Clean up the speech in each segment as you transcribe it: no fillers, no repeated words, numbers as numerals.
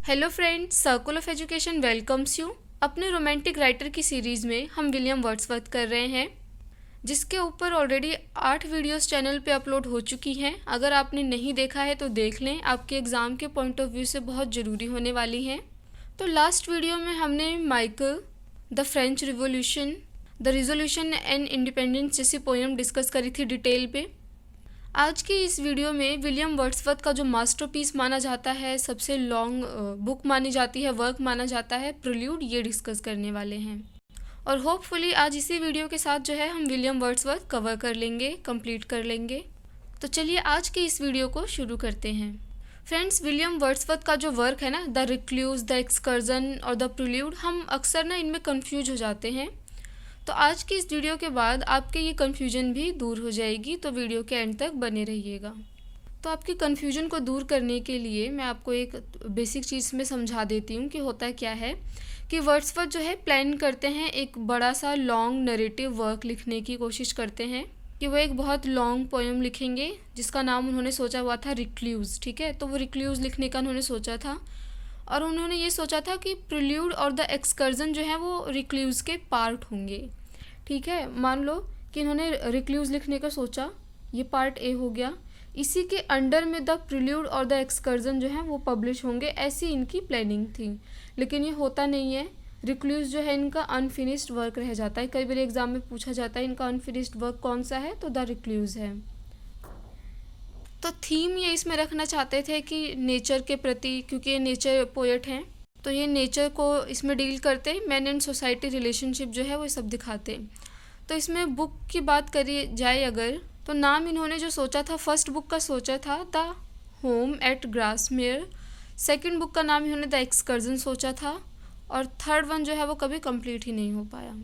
Hello friends, circle of education welcomes you. अपने romantic writer की series में हम विलियम वर्ड्सवर्थ कर रहे हैं, जिसके ऊपर ऑलरेडी 8 वीडियोस चैनल पे अपलोड हो चुकी हैं। अगर आपने नहीं देखा है तो देख लें, आपके एग्ज़ाम के पॉइंट ऑफ व्यू से बहुत ज़रूरी होने वाली हैं। तो लास्ट वीडियो में हमने Michael, the French revolution, the resolution and independence जैसी पोएम डिस्कस करी थी डिटेल पे। आज की इस वीडियो में विलियम वर्ड्सवर्थ का जो मास्टरपीस माना जाता है, सबसे लॉन्ग बुक मानी जाती है, वर्क माना जाता है, प्रिल्यूड, ये डिस्कस करने वाले हैं। और होपफुली आज इसी वीडियो के साथ जो है हम विलियम वर्ड्सवर्थ कवर कर लेंगे, कंप्लीट कर लेंगे। तो चलिए आज की इस वीडियो को शुरू करते हैं। फ्रेंड्स, विलियम वर्ड्सवर्थ का जो वर्क है ना, द रिक्लूज, द एक्सकर्जन और द प्रिल्यूड, हम अक्सर ना इनमें कन्फ्यूज हो जाते हैं। तो आज की इस वीडियो के बाद आपके ये कन्फ्यूजन भी दूर हो जाएगी, तो वीडियो के एंड तक बने रहिएगा। तो आपकी कन्फ्यूजन को दूर करने के लिए मैं आपको एक बेसिक चीज़ में समझा देती हूँ कि होता क्या है कि वर्ड्सवर्थ जो है प्लान करते हैं, एक बड़ा सा लॉन्ग नरेटिव वर्क लिखने की कोशिश करते हैं कि वो एक बहुत लॉन्ग पोएम लिखेंगे जिसका नाम उन्होंने सोचा हुआ था रिक्लूज। ठीक है, तो वो रिक्लूज लिखने का उन्होंने सोचा था और उन्होंने ये सोचा था कि प्रिल्यूड और द एक्सकर्जन जो है वो रिक्लूज के पार्ट होंगे। ठीक है, मान लो कि इन्होंने रिक्लूज लिखने का सोचा, ये पार्ट ए हो गया, इसी के अंडर में द प्रिल्यूड और द एक्सकर्जन जो है वो पब्लिश होंगे, ऐसी इनकी प्लानिंग थी। लेकिन ये होता नहीं है, रिक्लूज जो है इनका अनफिनिश्ड वर्क रह जाता है। कई बार एग्जाम में पूछा जाता है इनका अनफिनिश्ड वर्क कौन सा है, तो द रिक्लूज है। तो थीम ये इसमें रखना चाहते थे कि नेचर के प्रति, क्योंकि ये नेचर पोएट हैं, तो ये नेचर को इसमें डील करते, मैन एंड सोसाइटी रिलेशनशिप जो है वो सब दिखाते। तो इसमें बुक की बात करी जाए अगर, तो नाम इन्होंने जो सोचा था, फर्स्ट बुक का सोचा था the home at Grasmere, second book का नाम इन्होंने द एक्सकर्जन सोचा था, और थर्ड वन जो है वो कभी कंप्लीट ही नहीं हो पाया।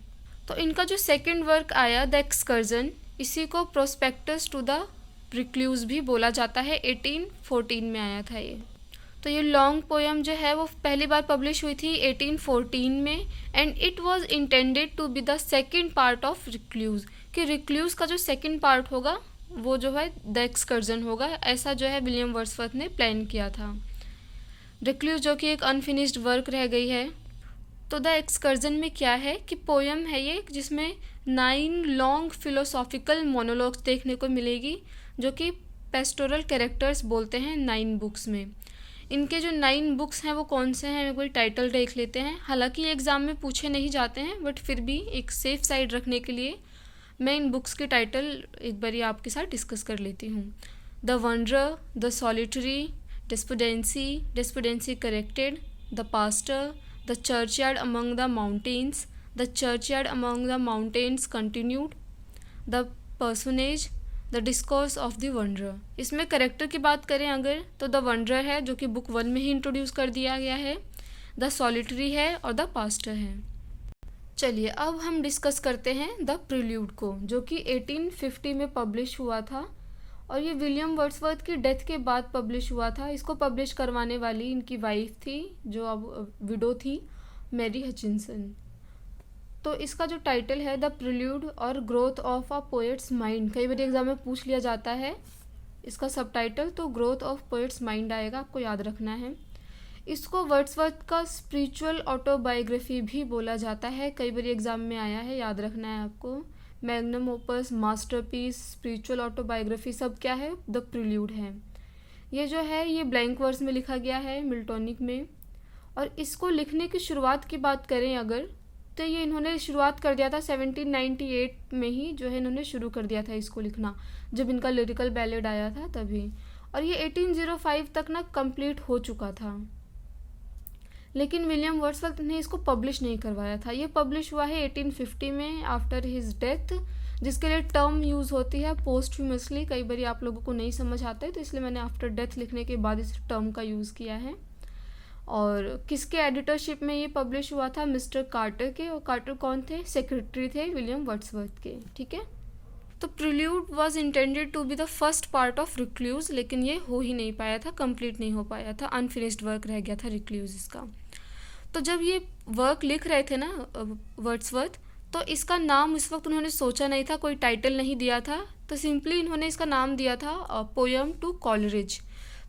तो इनका जो सेकंड वर्क आया द एक्सकर्जन, इसी को प्रोस्पेक्टस टू द रिक्लूज भी बोला जाता है, 1814 में आया था ये। तो ये लॉन्ग पोएम जो है वो पहली बार पब्लिश हुई थी 1814 में, and it was intended to be the second part of Recluse, कि रिक्लूज का जो सेकंड पार्ट होगा वो जो है द एक्सकर्जन होगा। ऐसा जो है विलियम वर्ड्सवर्थ ने प्लान किया था। रिक्लूज जो कि एक अनफिनिश्ड वर्क रह गई है, तो द एक्सकर्जन में क्या है कि पोएम है ये जिसमें 9 लॉन्ग फिलोसॉफिकल मोनोलॉग्स देखने को मिलेगी, जो कि पेस्टोरल कैरेक्टर्स बोलते हैं 9 बुक्स में। इनके जो 9 बुक्स हैं वो कौन से हैं, कोई टाइटल देख लेते हैं। हालांकि एग्ज़ाम में पूछे नहीं जाते हैं, बट फिर भी एक सेफ साइड रखने के लिए मैं इन बुक्स के टाइटल एक बार आपके साथ डिस्कस कर लेती हूँ। The wanderer, the solitary, despondency corrected, the pastor, the churchyard among the mountains, the churchyard among the mountains continued, the parsonage, the discourse of the wanderer. इसमें करेक्टर की बात करें अगर, तो द वंडरर है जो कि बुक 1 में ही इंट्रोड्यूस कर दिया गया है, द सॉलिटरी है और द पास्टर है। चलिए अब हम डिस्कस करते हैं द प्रिल्यूड को, जो कि 1850 में पब्लिश हुआ था और ये विलियम वर्ड्सवर्थ की डेथ के बाद पब्लिश हुआ था। इसको पब्लिश करवाने वाली इनकी वाइफ थी जो अब विडो थी, मैरी हचिनसन। तो इसका जो टाइटल है द प्रिल्यूड और growth of a poets mind, कई बार एग्जाम में पूछ लिया जाता है इसका सब टाइटल, तो ग्रोथ ऑफ पोएट्स माइंड आएगा, आपको याद रखना है। इसको वर्ड्सवर्थ का स्पिरिचुअल ऑटोबायोग्राफी भी बोला जाता है, कई बार एग्जाम में आया है, याद रखना है आपको। Magnum opus, masterpiece, spiritual autobiography, सब क्या है, द प्रिल्यूड है। ये जो है ये ब्लैंक वर्स में लिखा गया है, मिल्टोनिक में। और इसको लिखने की शुरुआत की बात करें अगर, तो ये इन्होंने शुरुआत कर दिया था 1798 में ही, जो है इन्होंने शुरू कर दिया था इसको लिखना, जब इनका लिरिकल बैलेड आया था तभी। और ये 1805 तक ना कंप्लीट हो चुका था, लेकिन विलियम वर्ड्सवर्थ ने इसको पब्लिश नहीं करवाया था। ये पब्लिश हुआ है 1850 में आफ्टर हिज डेथ, जिसके लिए टर्म यूज़ होती है पोस्टह्यूमसली। कई बार आप लोगों को नहीं समझ आता है, तो इसलिए मैंने आफ्टर डेथ लिखने के बाद इस टर्म का यूज़ किया है। और किसके एडिटरशिप में ये पब्लिश हुआ था, मिस्टर कार्टर के। और कार्टर कौन थे, सेक्रेटरी थे विलियम वर्ड्सवर्थ के। ठीक है, तो Prelude was intended to be the first part of Recluse, लेकिन ये हो ही नहीं पाया था, कंप्लीट नहीं हो पाया था, अनफिनिश्ड वर्क रह गया था रिक्लूज इसका। तो जब ये वर्क लिख रहे थे ना वर्ड्सवर्थ, तो इसका नाम उस वक्त उन्होंने सोचा नहीं था, कोई टाइटल नहीं दिया था, तो सिंपली इन्होंने इसका नाम दिया था पोएम टू कॉलरिज।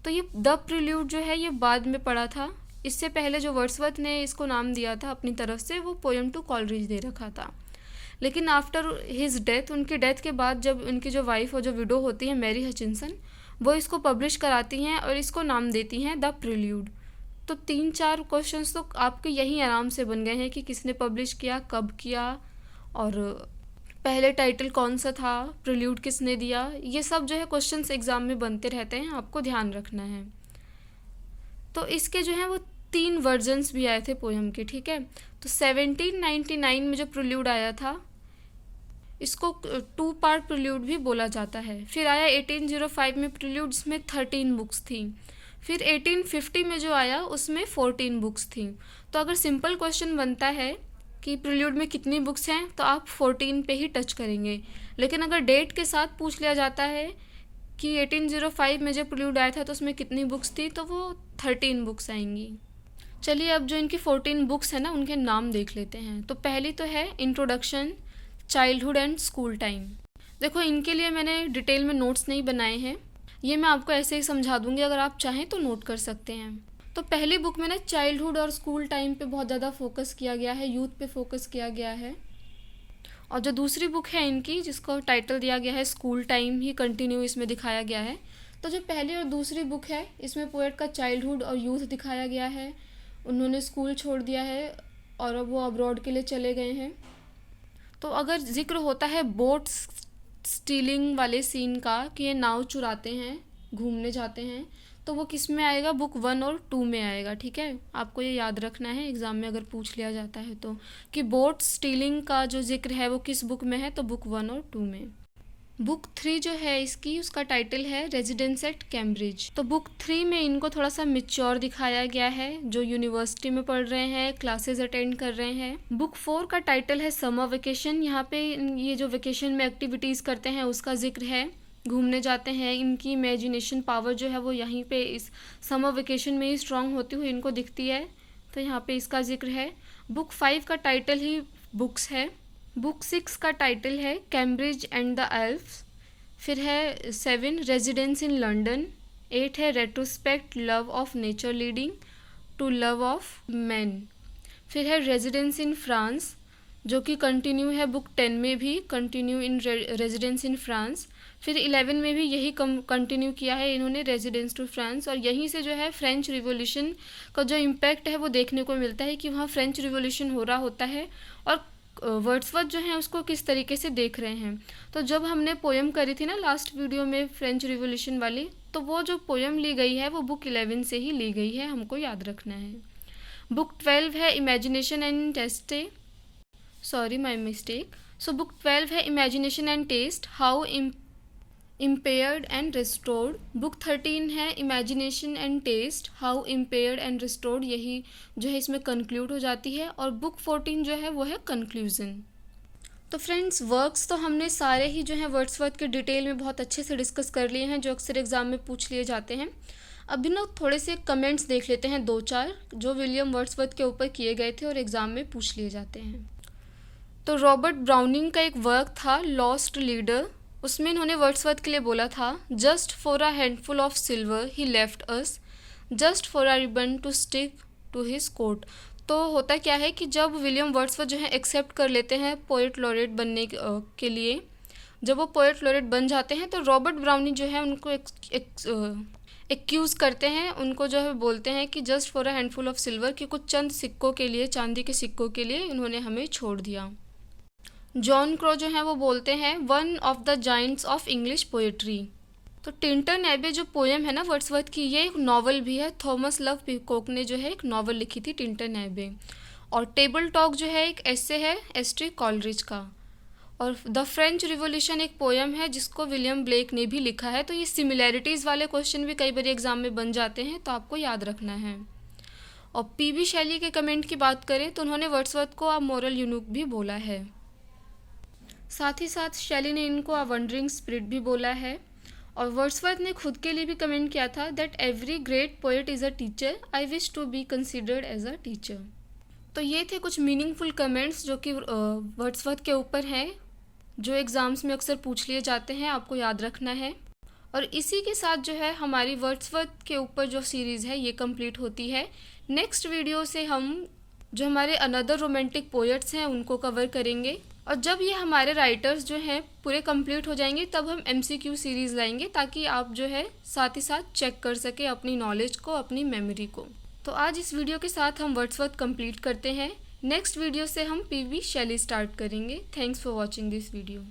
तो ये द प्रिल्यूड जो है ये बाद में पढ़ा था, इससे पहले जो वर्ड्सवर्थ ने इसको नाम दिया था अपनी तरफ से, वो पोएम टू कॉलरिज दे रखा था। लेकिन आफ्टर हिज डेथ, उनकी डेथ के बाद जब उनकी जो वाइफ और जो विडो होती है मैरी हचिंसन, वो इसको पब्लिश कराती हैं और इसको नाम देती हैं द प्रिल्यूड। तो 3-4 क्वेश्चंस तो आपके यही आराम से बन गए हैं कि किसने पब्लिश किया, कब किया, और पहले टाइटल कौन सा था, प्रिल्यूड किसने दिया। ये सब जो है क्वेश्चंस एग्ज़ाम में बनते रहते हैं, आपको ध्यान रखना है। तो इसके जो है वो 3 वर्जन्स भी आए थे पोएम के, ठीक है। तो 1799 में जो प्रिल्यूड आया था, इसको 2 पार्ट प्रिल्यूड भी बोला जाता है। फिर आया 1805 में प्रिल्यूड, जिसमें 13 बुक्स थी। फिर 1850 में जो आया उसमें 14 बुक्स थी। तो अगर सिंपल क्वेश्चन बनता है कि प्रिल्यूड में कितनी बुक्स हैं, तो आप 14 पे ही टच करेंगे। लेकिन अगर डेट के साथ पूछ लिया जाता है कि 1805 में जब प्रिल्यूड आया था तो उसमें कितनी बुक्स थी, तो वो 13 बुक्स आएंगी। चलिए अब जो इनकी 14 बुक्स हैं ना, उनके नाम देख लेते हैं। तो पहली तो है introduction, childhood and school time. देखो, इनके लिए मैंने डिटेल में नोट्स नहीं बनाए हैं, ये मैं आपको ऐसे ही समझा दूंगी, अगर आप चाहें तो नोट कर सकते हैं। तो पहली बुक में ना चाइल्डहुड और स्कूल टाइम पे बहुत ज़्यादा फोकस किया गया है, यूथ पे फोकस किया गया है। और जो दूसरी बुक है इनकी, जिसको टाइटल दिया गया है स्कूल टाइम, ही कंटिन्यू इसमें दिखाया गया है। तो जो पहली और दूसरी बुक है, इसमें पोएट का चाइल्डहुड और यूथ दिखाया गया है। उन्होंने स्कूल छोड़ दिया है और अब वो अब्रॉड के लिए चले गए हैं। तो अगर जिक्र होता है बोट स्टीलिंग वाले सीन का, कि ये नाव चुराते हैं, घूमने जाते हैं, तो वो किस में आएगा, बुक 1 और 2 में आएगा, ठीक है। आपको ये याद रखना है एग्ज़ाम में अगर पूछ लिया जाता है तो, कि बोट स्टीलिंग का जो जिक्र है वो किस बुक में है, तो बुक 1 और 2 में। बुक 3 जो है इसकी, उसका टाइटल है रेजिडेंस एट कैम्ब्रिज। तो बुक 3 में इनको थोड़ा सा मिच्योर दिखाया गया है, जो यूनिवर्सिटी में पढ़ रहे हैं, क्लासेस अटेंड कर रहे हैं। बुक 4 का टाइटल है समर वेकेशन। यहाँ पे ये जो वेकेशन में एक्टिविटीज़ करते हैं उसका जिक्र है, घूमने जाते हैं। इनकी इमेजिनेशन पावर जो है वो यहीं पे इस समर वेकेशन में ही स्ट्रांग होती हुई इनको दिखती है, तो यहाँ पे इसका जिक्र है। बुक 5 का टाइटल ही बुक्स है। बुक 6 का टाइटल है कैम्ब्रिज एंड द एल्फ्स। फिर है 7 रेजिडेंस इन लंदन। 8 है retrospect love of nature leading to love of man. फिर है रेजिडेंस इन फ्रांस, जो कि कंटिन्यू है बुक 10 में भी, continue in residence in France. फिर 11 में भी यही कंटिन्यू किया है इन्होंने, रेजिडेंस टू फ्रांस। और यहीं से जो है फ्रेंच रिवॉल्यूशन का जो इम्पैक्ट है वो देखने को मिलता है, कि वहाँ फ्रेंच रिवॉल्यूशन हो रहा होता है और वर्ड्सवर्थ जो है उसको किस तरीके से देख रहे हैं। तो जब हमने पोएम करी थी ना लास्ट वीडियो में फ्रेंच रिवॉल्यूशन वाली, तो वो जो पोएम ली गई है वो बुक 11 से ही ली गई है, हमको याद रखना है। बुक 12 है imagination and taste, sorry my mistake. So book 12 है imagination and taste, how impaired and restored। Book 13 है imagination and taste, how impaired and restored, यही जो है इसमें कंक्लूड हो जाती है। और बुक 14 जो है वो है कंक्लूजन। तो फ्रेंड्स, वर्क्स तो हमने सारे ही जो है वर्ड्सवर्थ के डिटेल में बहुत अच्छे से डिस्कस कर लिए हैं, जो अक्सर एग्ज़ाम में पूछ लिए जाते हैं। अभी ना थोड़े से कमेंट्स देख लेते हैं 2-4, जो विलियम वर्ड्सवर्थ के ऊपर किए गए थे और एग्ज़ाम में पूछ लिए जाते हैं। तो रॉबर्ट ब्राउनिंग का एक वर्क था लॉस्ट लीडर, उसमें इन्होंने वर्ड्सवर्थ के लिए बोला था, just for a handful of silver he left us, just for a ribbon to stick to his coat. तो होता क्या है कि जब विलियम वर्ड्सवर्थ जो है एक्सेप्ट कर लेते हैं पोएट लॉरेट बनने के लिए, जब वो पोएट लॉरेट बन जाते हैं, तो रॉबर्ट ब्राउनिंग जो है उनको एक्यूज़ करते हैं, उनको जो है बोलते हैं कि just for a handful of silver, कि कुछ चंद सिक्कों के लिए, चांदी के सिक्कों के लिए इन्होंने हमें छोड़ दिया। जॉन क्रो जो है वो बोलते हैं, one of the Giants of English poetry. तो टिंटन एबे जो पोएम है ना वर्ड्सवर्थ की, ये एक नॉवल भी है। थॉमस लव पीकॉक ने जो है एक नॉवल लिखी थी टिंटन एबे। और टेबल टॉक जो है एक एस्से है एस्ट्री कॉलरिज का। और द फ्रेंच रिवॉल्यूशन एक पोएम है जिसको विलियम ब्लेक ने भी लिखा है। तो ये सिमिलैरिटीज़ वाले क्वेश्चन भी कई बार एग्जाम में बन जाते हैं, तो आपको याद रखना है। और पीबी शैली के कमेंट की बात करें तो उन्होंने वर्ड्सवर्थ को अ मॉरल यूनिक भी बोला है। साथ ही साथ शैली ने इनको अ वंडरिंग स्पिरिट भी बोला है। और वर्ड्सवर्थ ने खुद के लिए भी कमेंट किया था, that every great poet is a teacher, I wish to be considered as a teacher. तो ये थे कुछ मीनिंगफुल कमेंट्स जो कि वर्ड्सवर्थ के ऊपर हैं, जो एग्ज़ाम्स में अक्सर पूछ लिए जाते हैं, आपको याद रखना है। और इसी के साथ जो है हमारी वर्ड्सवर्थ के ऊपर जो सीरीज़ है ये कंप्लीट होती है। नेक्स्ट वीडियो से हम जो हमारे अनदर रोमांटिक पोएट्स हैं उनको कवर करेंगे, और जब ये हमारे राइटर्स जो हैं पूरे कंप्लीट हो जाएंगे तब हम MCQ सीरीज़ लाएंगे, ताकि आप जो है साथ ही साथ चेक कर सके अपनी नॉलेज को, अपनी मेमोरी को। तो आज इस वीडियो के साथ हम वर्ड्सवर्थ कंप्लीट करते हैं। नेक्स्ट वीडियो से हम PV शैली स्टार्ट करेंगे। Thanks for watching this video.